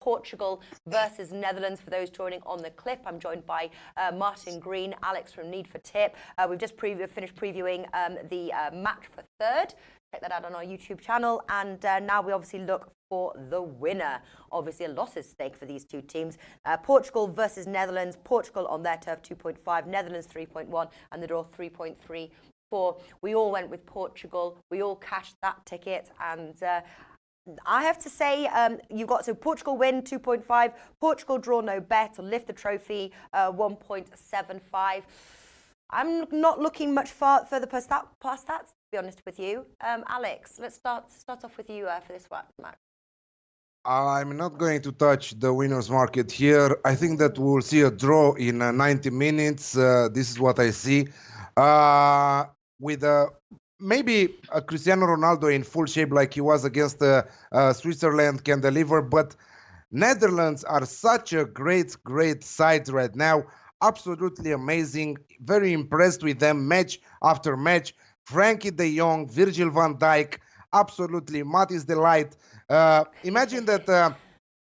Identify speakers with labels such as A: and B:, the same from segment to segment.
A: Portugal versus Netherlands. For those joining on the clip, I'm joined by Martin, Green, Alex from Need for Tip. We've just finished previewing the match for third. Check that out on our YouTube channel. And now we obviously look for the winner. Obviously, a lot at stake for these two teams. Portugal versus Netherlands. Portugal on their turf 2.5, Netherlands 3.1, and the draw 3.34. We all went with Portugal. We all cashed that ticket, and I have to say, you've got Portugal win 2.5, Portugal draw no bet or lift the trophy 1.75. I'm not looking much further past that, to be honest with you. Alex, let's start off with you for this one match.
B: I'm not going to touch the winner's market here. I think that we'll see a draw in 90 minutes. This is what I see. With maybe a Cristiano Ronaldo in full shape like he was against Switzerland can deliver, but Netherlands are such a great side right now. Absolutely amazing. Very impressed with them match after match. Frankie de Jong, Virgil van Dijk, absolutely Matthijs de Ligt. Imagine that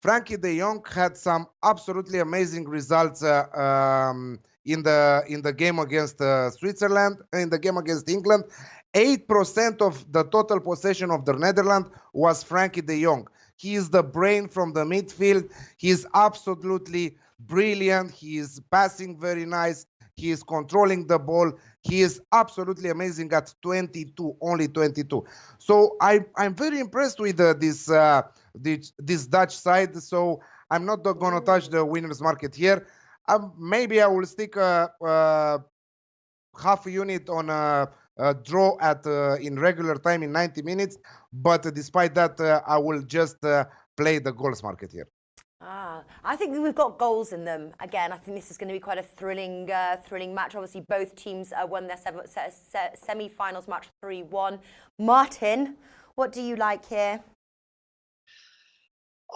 B: Frankie de Jong had some absolutely amazing results in the game against Switzerland, in the game against England. 8% of the total possession of the Netherlands was Frankie de Jong. He is the brain from the midfield. He is absolutely brilliant. He is passing very nice. He is controlling the ball. He is absolutely amazing at 22, only 22. So I'm very impressed with this Dutch side. So I'm not going to touch the winners market here. Maybe I will stick half a unit on a draw at in regular time in 90 minutes. But despite that, I will just play the goals market here.
A: I think we've got goals in them. Again, I think this is going to be quite a thrilling match. Obviously, both teams won their semi-finals match 3-1. Martin, what do you like here?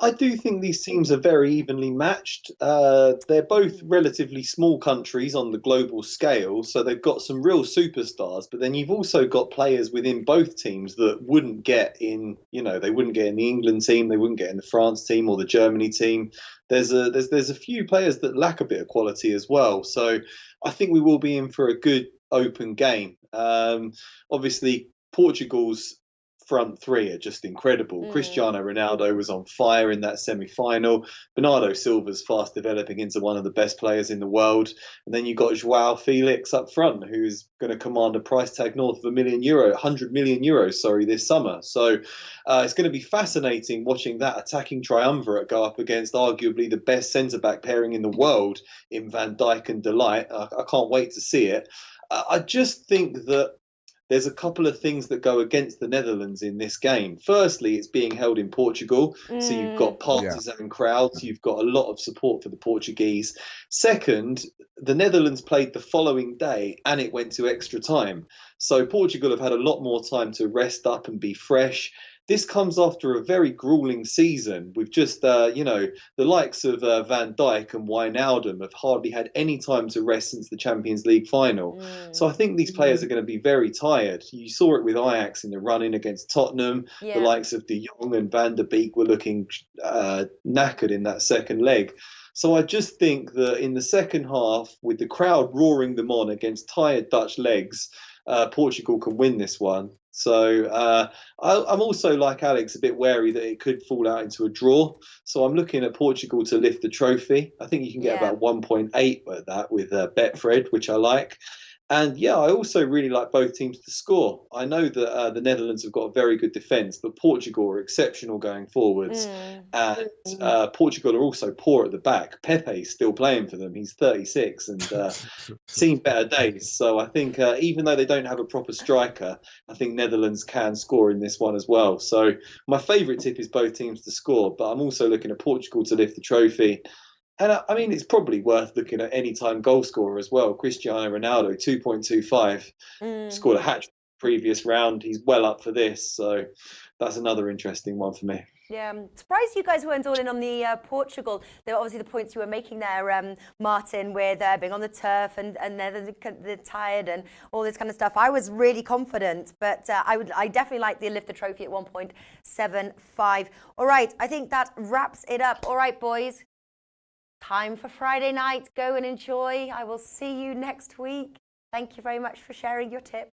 C: I do think these teams are very evenly matched. They're both relatively small countries on the global scale, so they've got some real superstars. But then you've also got players within both teams that wouldn't get in. They wouldn't get in the England team, they wouldn't get in the France team or the Germany team. There's a few players that lack a bit of quality as well. So I think we will be in for a good open game. Obviously, Portugal's front three are just incredible. Cristiano Ronaldo was on fire in that semi-final. Bernardo Silva's fast developing into one of the best players in the world. And then you've got Joao Felix up front, who's going to command a price tag north of €100 million, this summer. So it's going to be fascinating watching that attacking triumvirate go up against arguably the best centre-back pairing in the world in Van Dijk and de Ligt. I can't wait to see it. I just think that there's a couple of things that go against the Netherlands in this game. Firstly, it's being held in Portugal, so you've got partisan crowds, you've got a lot of support for the Portuguese. Second, the Netherlands played the following day and it went to extra time. So Portugal have had a lot more time to rest up and be fresh. This comes after a very grueling season with just, the likes of Van Dijk and Wijnaldum have hardly had any time to rest since the Champions League final. So I think these players are going to be very tired. You saw it with Ajax in the run-in against Tottenham. The likes of de Jong and Van der Beek were looking knackered in that second leg. So I just think that in the second half, with the crowd roaring them on against tired Dutch legs, Portugal can win this one. So I'm also, like Alex, a bit wary that it could fall out into a draw. So I'm looking at Portugal to lift the trophy. I think you can get about 1.8 at that with Betfred, which I like. And I also really like both teams to score. I know that the Netherlands have got a very good defence, but Portugal are exceptional going forwards. And Portugal are also poor at the back. Pepe's still playing for them. He's 36 and seen better days. So I think even though they don't have a proper striker, I think Netherlands can score in this one as well. So my favourite tip is both teams to score, but I'm also looking at Portugal to lift the trophy. And I mean, it's probably worth looking at any-time goal scorer as well. Cristiano Ronaldo, 2.25, scored a hat-trick previous round. He's well up for this. So that's another interesting one for me.
A: Yeah, I'm surprised you guys weren't all in on the Portugal. Obviously, the points you were making there, Martin, with being on the turf and they're tired and all this kind of stuff. I was really confident, but I definitely like the lift the trophy at 1.75. All right, I think that wraps it up. All right, boys, time for Friday night. Go and enjoy. I will see you next week. Thank you very much for sharing your tips.